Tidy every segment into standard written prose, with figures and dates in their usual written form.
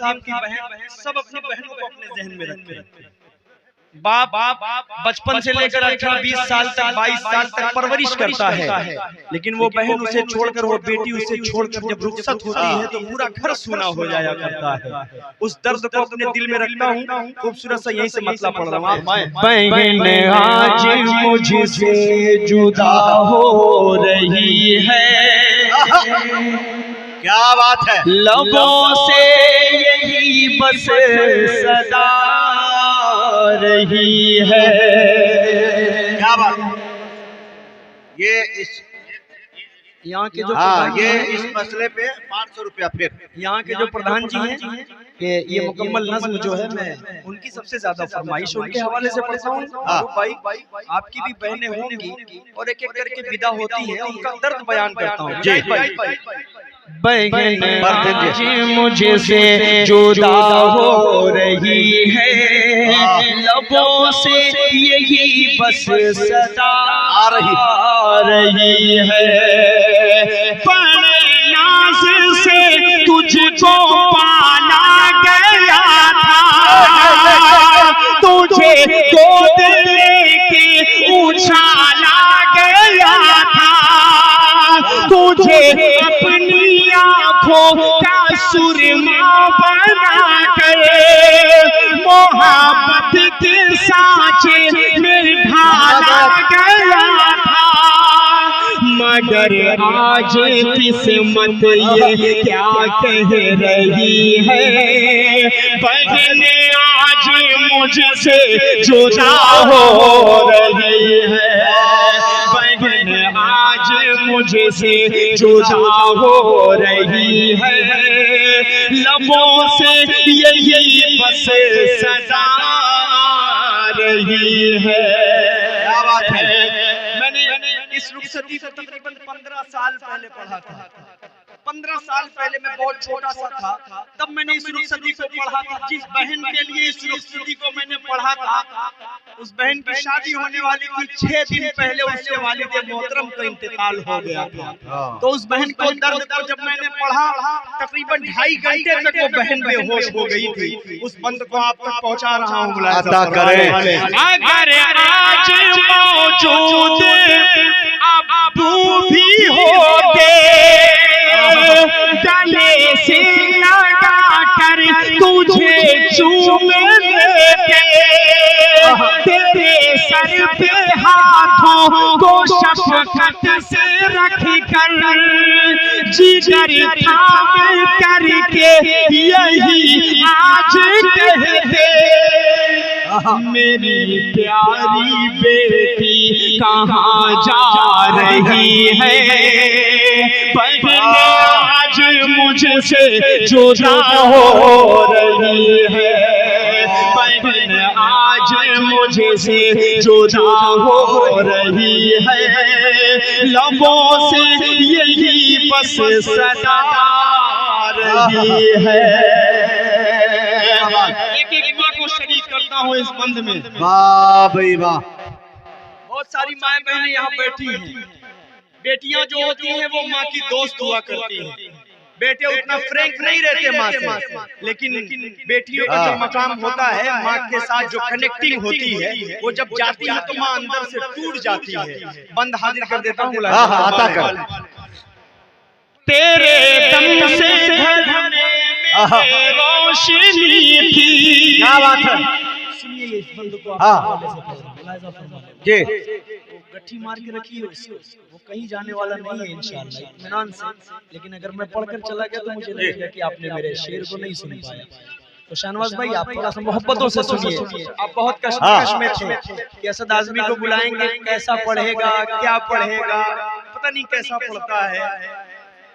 साहब की बहन, सब अपनी बहनों को अपने जहन में रखते हैं। बाप बचपन से लेकर 18-20 साल तक 22 साल तक परवरिश करता है, लेकिन वो बहन उसे छोड़कर, वो बेटी उसे छोड़कर जब रुखसत होती है तो पूरा घर सूना हो जाया करता है। उस दर्द को अपने दिल में रखता हूँ। खूबसूरत सा यहीं से मतलब पढ़ रहा हूँ। बहन आज मुझसे जुदा हो रही है, क्या बात है, लबों से यही बस सदा रही है। क्या बात है। ये इस यहाँ के जो ये इस मसले पे 500 रुपया फिर यहाँ के जो प्रधान जी हैं कि ये मुकम्मल नज़्म जो है मैं उनकी सबसे ज्यादा फरमाइश उनके हवाले से पढ़ता हूँ। भाई आपकी भी बहनें होंगी और एक एक करके विदा होती है, उनका दर्द बयान करता हूँ। जी बहन आज मुझसे जुदा हो रही है, लबों से यही बस सदा आ रही है। बड़े नाज से तुझको पाला गया था, तुझे गोद लेके उछाला गया था, तुझे अपनी आँखों का सुरमा बना कर मोहब्बत के सांचे में ढाला गया था। मगर आज किस्मत ये क्या कह रही है, बहन आज मुझसे जुदा हो रही है, बहन आज मुझसे जुदा हो रही है, लबों से यही बस सदा रही है। क्या बात है। इस रुखसती को तकरीबन 15 साल पहले पढ़ा था। 15 साल पहले मैं बहुत छोटा सा था, तब मैंने इस रुखसती को पढ़ा था। जिस बहन के लिए इस रुखसती को मैंने पढ़ा था, उस बहन की शादी होने वाली थी। 6 दिन पहले उसके वालिद मोहतरम का इंतकाल हो गया था। तो उस बहन को दर्द को जब मैंने पढ़ा, तकरीबन 2.5 घंटे तक वो बहन बेहोश हो गई थी। उस बंद को आप तक पहुंचा रहा हूँ। अता करें। अगर आज मौजूद अबू भी होते, गले से लगा कर तुझे चूम लेते, तेरे सर पे हाथों को शफकत से रख कर जिगर थाम करके यही आज कहते, मेरी प्यारी बेटी कहाँ जा रही है, बहन आज मुझसे जुदा हो रही है, बहन आज मुझसे जुदा हो रही है, लबों से यही बस सदा रही है। एक माँ को शरीक करता हूँ इस बंद में। वाह भाई वाह। बहुत सारी माएँ बहनें यहाँ बैठी हैं। बेटियां जो होती हैं वो माँ की दोस्त हुआ करती हैं। बेटे उतना फ्रैंक नहीं रहते माँ से, लेकिन बेटियों का जो मकाम होता है, माँ के साथ जो कनेक्टिंग होती है, वो जब जाती है तो माँ अंदर से टूट जाती है। बंद हाजिर कर देता हूँ। आता कर। तेरे दम से घर में रोशनी थी। क्या बात है। सुनिए इस बंद को जी। गट्ठी मार के रखी है उसको, वो कहीं जाने वाला नहीं है इंशाअल्लाह, इत्मीनान से। लेकिन अगर मैं पढ़कर चला गया तो मुझे लगेगा कि आपने मेरे शेर को नहीं सुन पाया। तो शाहनवाज भाई आप थोड़ा सा मोहब्बतों से सुनिए। आप बहुत कश्मकश में थे कि असद आज़मी को बुलाएंगे, कैसा पढ़ेगा, क्या पढ़ेगा, पता नहीं कैसा पढ़ता है।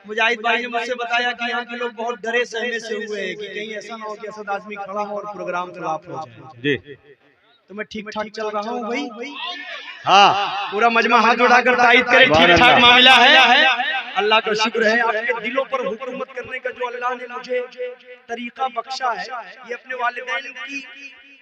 मुजाहिद भाई ने मुझसे बताया कि यहाँ के लोग बहुत डरे सहमे से हुए हैं कि कहीं ऐसा ना हो कि असद आज़मी खड़ा हो और प्रोग्राम खिलाफ हो जाए। जी। तो मैं ठीक ठाक चल रहा हूँ भाई। हाँ, पूरा मजमा हाथ उठाकर तारीफ करे, ठीक ठाक मामला है। अल्लाह का शुक्र है, आपके दिलों पर हुकूमत करने का जो अल्लाह ने मुझे तरीका बख्शा है, ये अपने वालिदैन की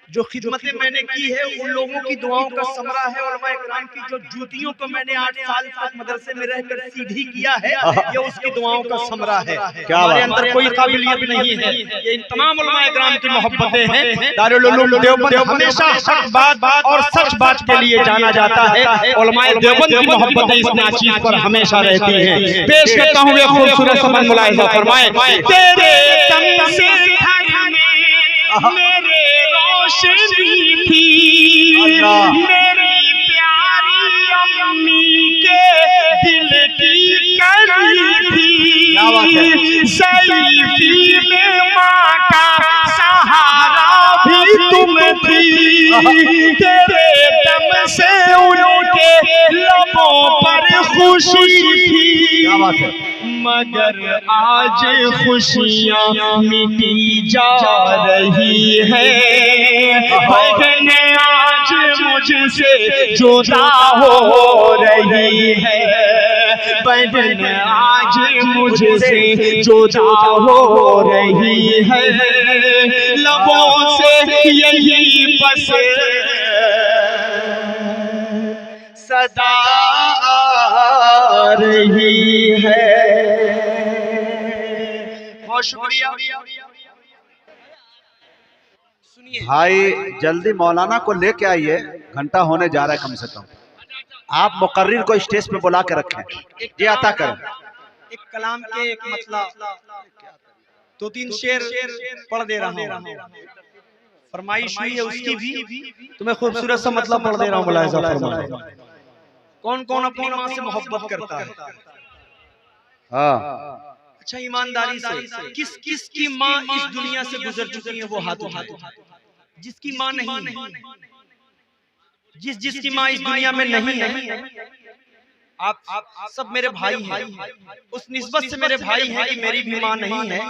जो खिदमतें मैंने की है उन लोगों की दुआओं का समरा है। उलमा इकराम की जो जूतियों को मैंने 8 साल तक मदरसे में रहकर सीधी किया है, ये उसकी दुआओं का समरा है। हमारे अंदर कोई काबिलियत नहीं है, ये इन तमाम उलमा इकराम की मोहब्बतें हैं। दारुल उलूम देवबंद हमेशा हक बात और सच बात के लिए जाना जाता है। उलमा देवबंद की मोहब्बतें इस नाचीज पर हमेशा रहती हैं। पेश करता हूँ ये खूबसूरत समन मुलाहिजा फरमाए। तेरे दम से घर में मेरे रोशनी थी, मेरी प्यारी अम्मी के दिल की कड़ी थी, सैफी में माँ का सहारा भी तुम थी। तेरे दम से उनके लबों पर खुशी थी, मगर आज खुशियाँ मिटी जा रही है। बहन आज मुझसे जुदा हो रही है, बहन आज मुझसे जुदा हो रही है। लबों से यही बस सदा आ रही है। बहुत शुक्रिया। सुनिए भाई जल्दी मौलाना को लेके आइए, घंटा होने जा रहा है कम से कम। आप मुकर्रिर को स्टेज पे बुला के रखें, ये आता करें। एक कलाम के एक मतलब 2-3 शेर पढ़ दे रहा हूँ, फरमाइश हुई है उसकी भी, तो मैं खूबसूरत सा मतलब पढ़ दे रहा हूँ। मुलाहिजा फरमाए। कौन कौन अपनी माँ से मोहब्बत करता है? हाँ, अच्छा ईमानदारी से किस किस की माँ इस दुनिया से गुजर चुकी है वो हाथ उठाए। जिसकी माँ नहीं, जिसकी माँ इस दुनिया में नहीं है, आप सब मेरे भाई हैं। उस निस्बत से मेरे भाई हैं कि मेरी भी माँ नहीं है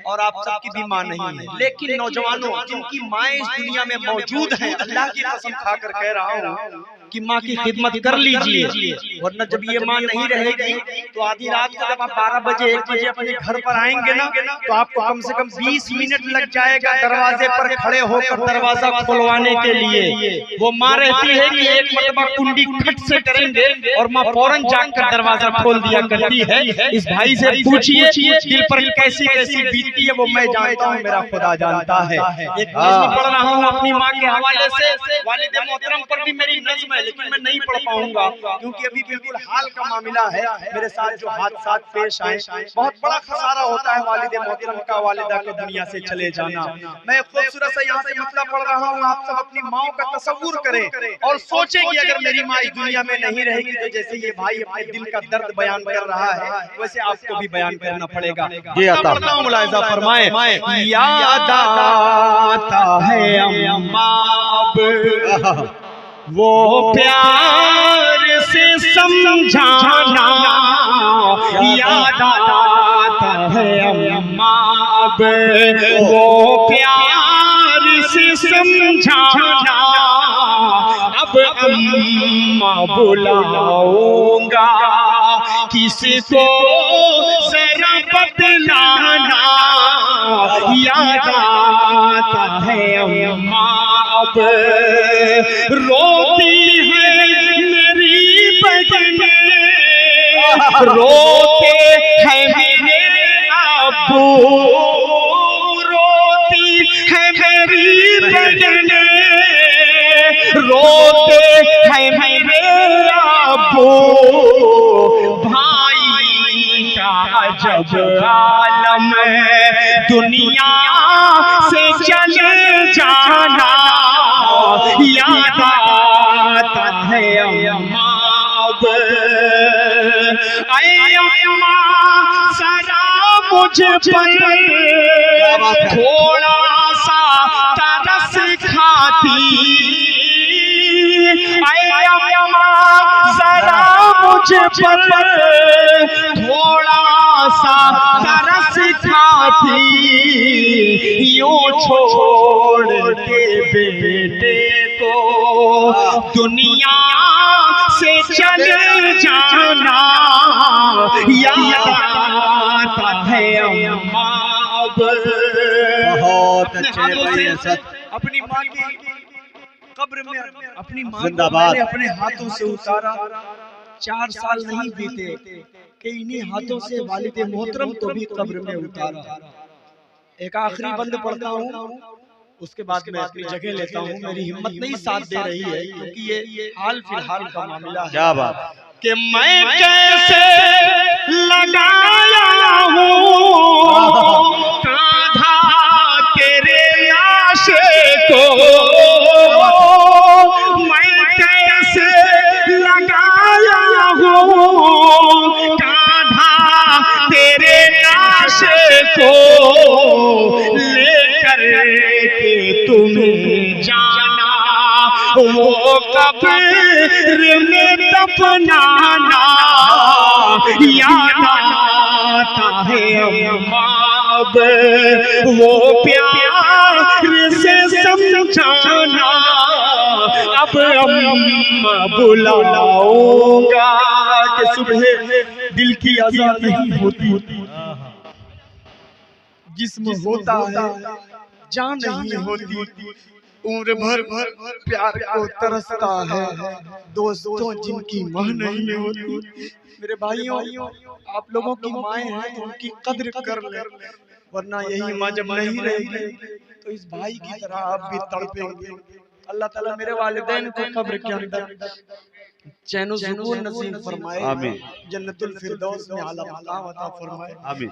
और आप सबकी भी माँ नहीं है। लेकिन नौजवानों जिनकी माएँ इस दुनिया में मौजूद हैं, अल्लाह की कसम खाकर कह रहा हूँ कि माँ की खिदमत कर लीजिए, वरना जब ये माँ नहीं रहेगी तो आधी रात को जब आप 12 बजे 1 बजे अपने घर पर आएंगे ना, तो आपको कम से कम 20 मिनट लग जाएगा दरवाजे पर खड़े होकर दरवाजा खुलवाने के लिए। वो माँ रहती है कि एक मरतबा कुंडी खट से करेंगे और माँ फौरन जाकर दरवाजा खोल दिया करती है। इस भाई से पूछिए दिल पर कैसी कैसी बीतती है, वो मैं जानता हूँ, मेरा खुदा जानता है। एक नज़्म पढ़ रहा हूँ अपनी माँ के हवाले से। वालिद मोहतरम पर भी मेरी नज़्म है, लेकिन मैं नहीं पढ़ पाऊंगा क्योंकि अभी बिल्कुल हाल का मामला है। मेरे साथ जो हादसा पेश आए, बहुत बड़ा खसारा होता है वालिद मोहतरम का, वालिदा के दुनिया से चले जाना। मैं खूबसूरत सा यहाँ से मतलब पढ़ रहा हूँ, आप सब अपनी माँ का तसव्वुर करें और सोचें कि अगर मेरी माँ इस दुनिया में नहीं रहेगी तो जैसे ये भाई अपने दिल का दर्द बयान कर रहा है, वैसे आपको भी बयान करना पड़ेगा। ये आता हूँ, मुलाहिजा फरमाए। याद आता है अम्मा वो प्यार से समझाना, याद आता है अम्मा वो प्यार से समझाना। अब अम्मा बुलाऊंगा किसी को जरा बतलाना, याद आता है अम्मा अब रोती है मेरी बहनें, रोते हैं मेरे अब्बू, रोती है मेरी बहनें, रोते हैं मेरे अब्बू। भाई का जब आलम दुनिया से चले जाना, याद आता है अम्मा अब। ऐ अम्मा जरा मुझ पर थोड़ा सा तरस खाती, ऐ अम्मा जरा मुझ पर थोड़ा सा तरस खाती, यूं छोड़ के बेटे को दुनिया से चले जाना, याद आता है अम्मा अब। बहुत अच्छे भाई, अपनी माँ की कब्र में अपनी माँ को जिंदाबाद। मैंने अपने हाथों से उतारा। 4 साल नहीं बीते कि इन्हीं हाथों से वालिद मोहतरम को भी कब्र में उतारा। एक आखिरी बंद पढ़ता हूँ, उसके बाद मैं अपनी जगह लेता हूँ। मेरी हिम्मत नहीं साथ दे रही है क्योंकि ये हाल फिलहाल का मामला है। क्या बात, कि मैं कैसे लगाया हूँ कांधा तेरे लाशे को, मैं कैसे लगाया हूँ कांधा तेरे लाशे को, लेकर के तुम्हें जाना वो कब्र में दफनाना, याद आता है अम्माब वो प्यार से समझाना, अब अम्मा बुलाऊंगा कि सुबह दिल की आजाद नहीं होती, जिस्म होता है जान नहीं होती, उम्र भर प्यार को तरसता है दोस्तों जिनकी मां नहीं होती। मेरे भाइयों, आप लोगों की माएँ हैं तो उनकी कद्र कर ले, वरना यही माँ जब नहीं रहेगी तो इस भाई की तरह आप भी तड़पेंगे। अल्लाह ताला मेरे वालिदैन को कब्र के अंदर चैन सुकून नसीब फरमाए, आमीन, जन्नतुल फिरदौस में आला मकाम अता फरमाए। आमीन।